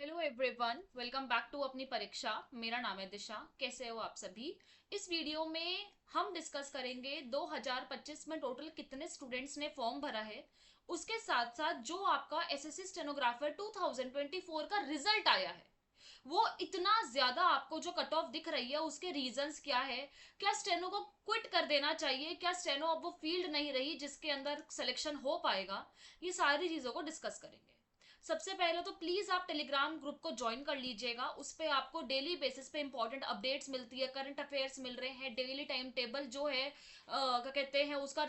Hello everyone, welcome back to अपनी परीक्षा। मेरा नाम है दिशा। कैसे हो आप सभी? इस वीडियो में हम डिस्कस करेंगे 2025 में टोटल कितने स्टूडेंट्स ने फॉर्म भरा है, उसके साथ साथ जो आपका एसएससी स्टेनोग्राफर 2024 का रिजल्ट आया है वो इतना ज्यादा आपको जो कट ऑफ दिख रही है उसके रीजंस क्या है। क्या स्टेनो को क्विट कर देना चाहिए? क्या स्टेनो अब वो फील्ड नहीं रही जिसके अंदर सिलेक्शन हो पाएगा? ये सारी चीजों को डिस्कस करेंगे। सबसे पहले तो प्लीज आप टेलीग्राम ग्रुप को ज्वाइन कर लीजिएगा। उस पर आपको डेली बेसिस पे इंपॉर्टेंट अपडेट्स मिलती है, करंट अफेयर्स मिल रहे हैं, डेली टाइम टेबल जो है क्या कहते हैं उसका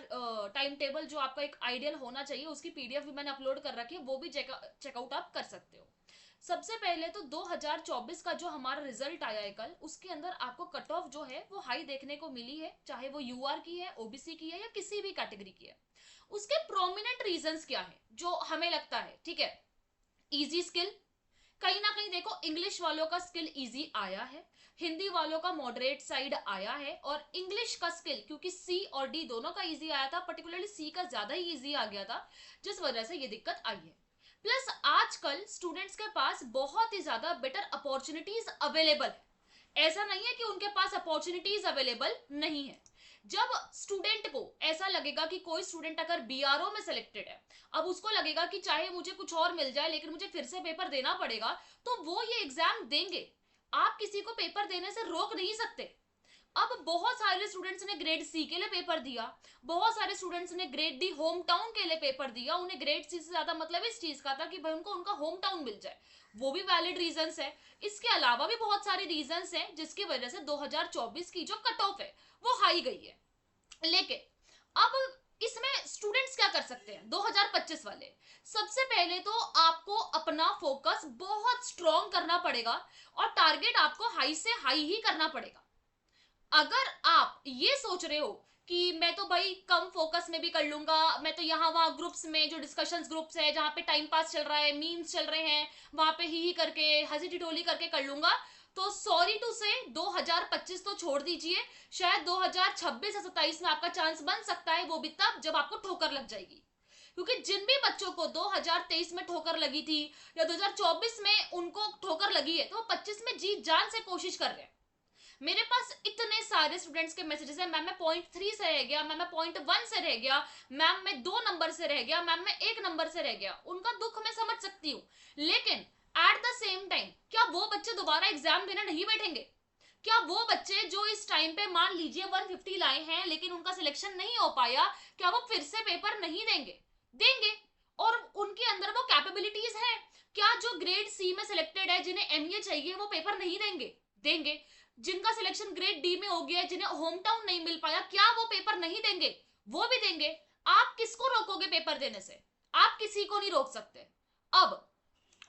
टाइम टेबल जो आपका एक आइडियल होना चाहिए उसकी पीडीएफ भी मैंने अपलोड कर रखी है, वो भी चेकआउट आप कर सकते हो। सबसे पहले तो 2024 का जो हमारा रिजल्ट आया है कल, उसके अंदर आपको कट ऑफ जो है वो हाई देखने को मिली है, चाहे वो यूआर की है, ओबीसी की है या किसी भी कैटेगरी की है। उसके प्रोमिनेंट रीजंस क्या है जो हमें लगता है? ठीक है, इजी स्किल। कहीं ना कहीं देखो, इंग्लिश वालों का स्किल इजी आया है, हिंदी वालों का मॉडरेट साइड आया है, और इंग्लिश का स्किल क्योंकि सी और डी दोनों का इजी आया था, पर्टिकुलरली सी का ज्यादा ही इजी आ गया था, जिस वजह से ये दिक्कत आई है। प्लस आजकल स्टूडेंट्स के पास बहुत ही ज्यादा बेटर अपॉर्चुनिटीज अवेलेबल है। ऐसा नहीं है कि उनके पास अपॉर्चुनिटीज अवेलेबल नहीं है। जब स्टूडेंट को ऐसा लगेगा कि कोई स्टूडेंट अगर बीआरओ में सिलेक्टेड है, अब उसको लगेगा कि चाहे मुझे कुछ और मिल जाए लेकिन मुझे फिर से पेपर देना पड़ेगा, तो वो ये एग्जाम देंगे। आप किसी को पेपर देने से रोक नहीं सकते। अब बहुत सारे स्टूडेंट्स ने ग्रेड सी के लिए पेपर दिया, बहुत सारे स्टूडेंट्स ने ग्रेड डी होम टाउन के लिए पेपर दिया। उन्हें ग्रेड सी से ज्यादा मतलब इस चीज का था कि भाई उनको उनका होम टाउन मिल जाए, वो भी वैलिड रीजंस है। इसके अलावा भी बहुत सारे रीजंस हैं जिसकी वजह से 2024 की जो कट ऑफ है वो हाई गई है। लेकिन अब इसमें स्टूडेंट्स क्या कर सकते हैं 2025 वाले? सबसे पहले तो आपको अपना फोकस बहुत स्ट्रॉन्ग करना पड़ेगा और टारगेट आपको हाई से हाई ही करना पड़ेगा। अगर आप ये सोच रहे हो कि मैं तो भाई कम फोकस में भी कर लूंगा, मैं तो यहाँ वहां ग्रुप्स में जो डिस्कशंस ग्रुप्स है जहाँ पे टाइम पास चल रहा है, मीम्स चल रहे हैं, वहां पे ही करके हंसी टिटोली करके कर लूंगा, तो सॉरी टू से 2025 तो छोड़ दीजिए। शायद 2026 या 27 में आपका चांस बन सकता है, वो भी तब जब आपको ठोकर लग जाएगी। क्योंकि जिन भी बच्चों को 2023 में ठोकर लगी थी या 2024 में उनको ठोकर लगी है, तो वो 25 में जी जान से कोशिश कर रहे हैं। मेरे पास इतने सारे स्टूडेंट्स के मैसेजेस हैं, मैम मैं .3 से रह गया, मैम मैं .1 से रह गया, मैम मैं 2 नंबर से रह गया, मैम मैं 1 नंबर से रह गया। उनका दुख मैं समझ सकती हूँ, लेकिन एट द सेम टाइम क्या वो बच्चे दोबारा एग्जाम देने नहीं बैठेंगे? क्या वो बच्चे जो इस टाइम पे मान लीजिए 150 लाए हैं लेकिन उनका सिलेक्शन नहीं हो पाया, क्या वो फिर से पेपर नहीं देंगे? देंगे। और उनके अंदर वो कैपेबिलिटीज है। क्या जो ग्रेड सी में सिलेक्टेड है, जिन्हें एमए चाहिए, वो पेपर नहीं देंगे? देंगे। जिनका सिलेक्शन ग्रेड डी में हो गया है, जिन्हें होम टाउन नहीं मिल पाया, क्या वो पेपर नहीं देंगे? वो भी देंगे। आप किसको रोकोगे पेपर देने से? आप किसी को नहीं रोक सकते। अब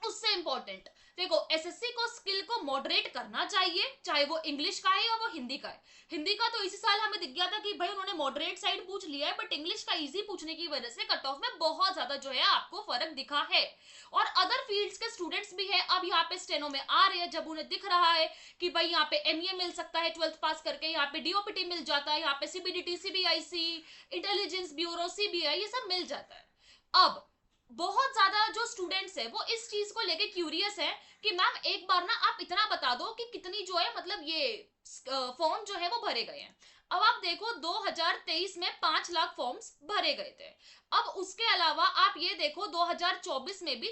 उससे इंपॉर्टेंट देखो, एसएससी को स्किल को मॉडरेट करना चाहिए, चाहे वो इंग्लिश का है या वो हिंदी का है। हिंदी का तो इसी साल हमें दिख गया था कि भाई उन्होंने मॉडरेट साइड पूछ लिया है, बट इंग्लिश का इजी पूछने की वजह से कट ऑफ में बहुत ज्यादा जो है आपको फर्क दिखा है। और अदर फील्ड्स के स्टूडेंट्स भी है, अब यहाँ पे स्टेनो में आ रहे हैं, जब उन्हें दिख रहा है कि भाई यहाँ पे एमए मिल सकता है 12th पास करके, यहाँ पे डीओपीटी मिल जाता है, यहाँ पे CBDT, CBIC, intelligence bureau, CBI, ये सब मिल जाता है। अब बहुत ज्यादा जो स्टूडेंट्स है वो इस चीज को लेके क्यूरियस है कि मैम एक बार ना आप इतना बता दो कि कितनी जो है मतलब ये फॉर्म जो है वो भरे गए हैं। अब आप देखो 2023 में 5 लाख फॉर्म्स भरे गए थे। अब उसके अलावा आप ये देखो 2024 में भी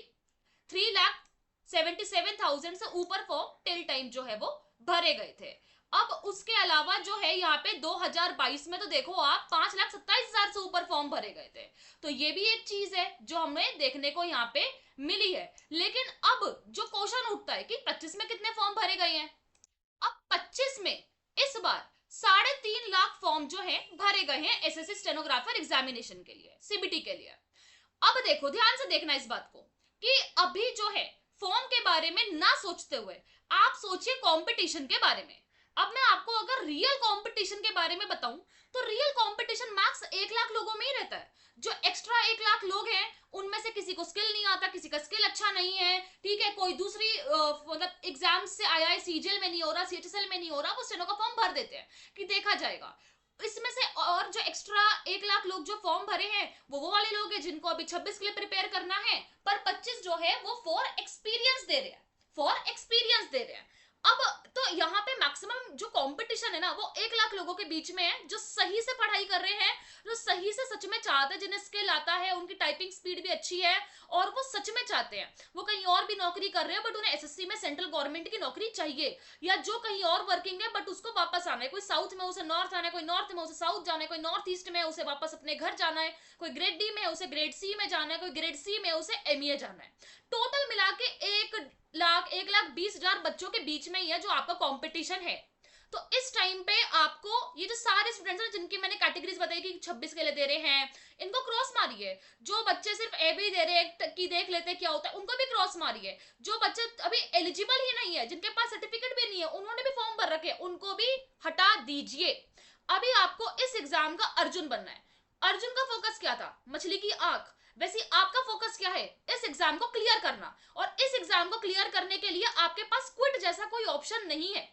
3,77,000 से ऊपर फॉर्म टिल टाइम जो है वो भरे गए थे। अब उसके अलावा जो है यहाँ पे 2022 में तो देखो आप 5,27,000 से ऊपर फॉर्म भरे गए थे। तो ये भी एक चीज है जो हमें देखने को यहाँ पे मिली है। लेकिन अब जो क्वेश्चन उठता है कि 25 में कितने फॉर्म भरे गए हैं? अब 25 में इस बार 3.5 लाख फॉर्म जो है भरे गए हैं एसएससी स्टेनोग्राफर एग्जामिनेशन के लिए, सीबीटी के लिए। अब देखो, ध्यान से देखना इस बात को कि अभी जो है फॉर्म के बारे में ना सोचते हुए आप सोचिए कंपटीशन के बारे में। अब मैं आपको अगर रियल कंपटीशन के बारे में बताऊं, तो रियल कंपटीशन मैक्स 1 लाख लोगों में ही रहता है। जो एक्स्ट्रा 1 लाख लोग हैं उनमें से किसी को स्किल नहीं आता, किसी का स्किल अच्छा नहीं है, ठीक है, कोई दूसरी मतलब एग्जाम से आया है, सीजीएल में नहीं हो रहा, सीएचएसएल में नहीं हो रहा, वो स्टेनो का फॉर्म भर देते हैं कि देखा जाएगा। इसमें से और जो एक्स्ट्रा 1 लाख लोग जो फॉर्म भरे हैं वो वाले लोग हैं जिनको अभी 26 के लिए प्रिपेयर करना है, पर 25 जो है वो फॉर एक्सपीरियंस दे रहे हैं, फॉर एक्सपीरियंस दे रहे हैं। अब तो यहाँ पे मैक्सिमम जो कंपटीशन है ना वो 1 लाख लोगों के बीच में है, जो सही से पढ़ाई कर रहे हैं, जो सही से सच में चाहते हैं, जिन्हें स्किल आता है, उनकी टाइपिंग स्पीड भी अच्छी है और वो सच में चाहते हैं। वो कहीं और भी नौकरी कर रहे हैं बट उन्हें एसएससी में सेंट्रल गवर्नमेंट की नौकरी चाहिए, या जो कहीं और वर्किंग है बट उसको वापस आना है, कोई साउथ में उसे नॉर्थ आना है, कोई नॉर्थ में उसे साउथ जाना है, कोई नॉर्थ ईस्ट में उसे वापस अपने घर जाना है, कोई ग्रेड डी में उसे ग्रेड सी में जाना है, कोई ग्रेड सी में उसे एमईए जाना है। टोटल मिला के 1,20,000 बच्चों के बीच में ही है जो आपका कंपटीशन है। तो इस टाइम पे आपको ये जो सारे स्टूडेंट्स हैं जिनकी मैंने कैटेगरीज बताई कि 26 के लिए दे रहे हैं, इनको क्रॉस मारिए। जो बच्चे सिर्फ ए बी दे रहे हैं कि देख लेते हैं क्या होता है, उनको भी क्रॉस मारिए। जो बच्चे अभी एलिजिबल ही नहीं है, जिनके पास सर्टिफिकेट भी नहीं है, उन्होंने भी फॉर्म भर रखे, उनको भी हटा दीजिए। अभी आपको इस एग्जाम का अर्जुन बनना है। अर्जुन का फोकस क्या था? मछली की आंख। वैसे आपका फोकस क्या है? इस एग्जाम को क्लियर करना। और इस एग्जाम को क्लियर करने के लिए आपके पास क्विट जैसा कोई ऑप्शन नहीं है।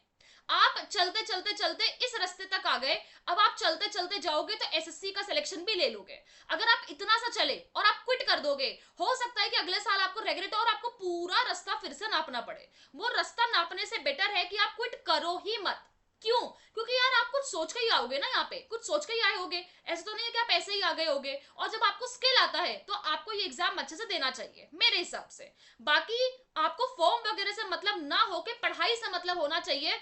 आप चलते चलते चलते इस रास्ते तक आ गए, अब आप चलते चलते जाओगे तो एसएससी का सिलेक्शन भी ले लोगे। अगर आप इतना सा चले और आप क्विट कर दोगे, हो सकता है कि अगले साल आपको रेग्रेट हो और आपको पूरा रास्ता फिर से नापना पड़े। वो रास्ता नापने से बेटर है कि आप क्विट करो ही मत। क्यों? क्योंकि यार आप कुछ सोच के ही आओगे ना, यहाँ पे कुछ सोच के ही आए होगे, ऐसे तो नहीं है कि आप ऐसे ही आ गए होगे। और जब आपको स्किल आता है तो आपको ये एग्जाम अच्छे से देना चाहिए मेरे हिसाब से। बाकी आपको फॉर्म वगैरह से मतलब ना हो के पढ़ाई से मतलब होना चाहिए।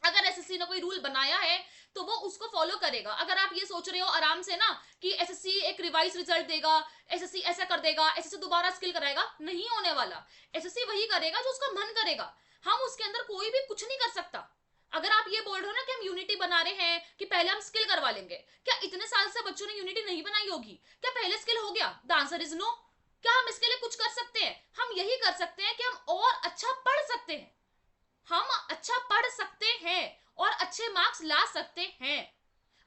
अगर एसएससी ने कोई रूल बनाया है तो वो उसको फॉलो करेगा। अगर आप ये सोच रहे हो आराम से ना कि एसएससी एक रिवाइज रिजल्ट देगा, एसएससी ऐसा कर देगा, एसएससी दोबारा स्किल कराएगा, नहीं होने वाला। एसएससी वही करेगा जो उसका मन करेगा। हम उसके अंदर कोई भी कुछ नहीं कर सकता। अगर आप ये बोल रहे हो ना कि हम यूनिटी बना रहे हैं कि पहले हम स्किल करवा लेंगे, क्या इतने साल से बच्चों ने यूनिटी नहीं बनाई होगी? क्या पहले स्किल हो गया? The answer is no. क्या हम इसके लिए कुछ कर सकते हैं? हम यही कर सकते हैं कि हम और अच्छा पढ़ सकते हैं, हम अच्छा पढ़ सकते हैं और अच्छे मार्क्स ला सकते हैं।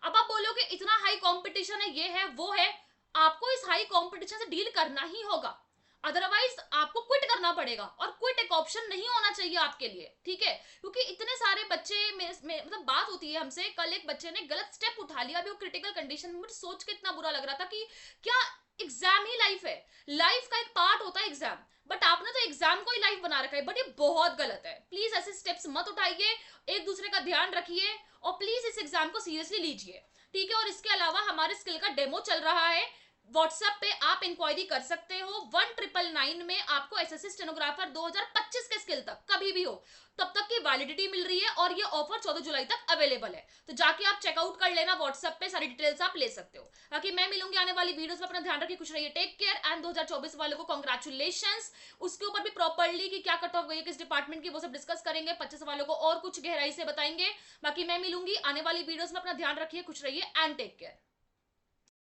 अब आप बोलोगे इतना हाई कंपटीशन है, ये है वो है, आपको इस हाई कंपटीशन से डील करना ही होगा, अदरवाइज आपको क्विट करना पड़ेगा। और क्विट एक ऑप्शन नहीं होना चाहिए आपके लिए, ठीक है? क्योंकि इतने सारे बच्चे मतलब बात होती है हमसे, कल एक बच्चे ने गलत स्टेप उठा लिया, अभी वो क्रिटिकल कंडीशन में, मुझे सोच के इतना बुरा लग रहा था कि क्या एग्जाम ही लाइफ है? लाइफ का एक पार्ट होता है एग्जाम, बट आपने तो एग्जाम को ही लाइफ बना रखा है। बट ये बहुत गलत है। प्लीज ऐसे स्टेप्स मत उठाइए, एक दूसरे का ध्यान रखिए और प्लीज इस एग्जाम को सीरियसली लीजिए, ठीक है? और इसके अलावा हमारे स्किल का डेमो चल रहा है, व्हाट्सएप पे आप इंक्वायरी कर सकते हो। 1999 में आपको एसएससी स्टेनोग्राफर 2025 के स्किल तक कभी भी हो तब तक की वैलिडिटी मिल रही है और ये ऑफर 14 जुलाई तक अवेलेबल है। तो जाके आप चेकआउट कर लेना, व्हाट्सएप पे सारी डिटेल्स आप ले सकते हो। बाकी मैं मिलूंगी आने वाली वीडियोस में, अपना ध्यान रखिए, खुश रहिए, टेक केयर एंड 2024 वालों को कांग्रेचुलेशंस। उसके ऊपर भी प्रॉपर्ली कि क्या कट ऑफ गई है किस डिपार्टमेंट की, वो सब डिस्कस करेंगे। 25 वालों को और कुछ गहराई से बताएंगे। बाकी मैं मिलूंगी आने वाली वीडियोस में, अपना ध्यान रखिए, खुश रहिए एंड टेक केयर।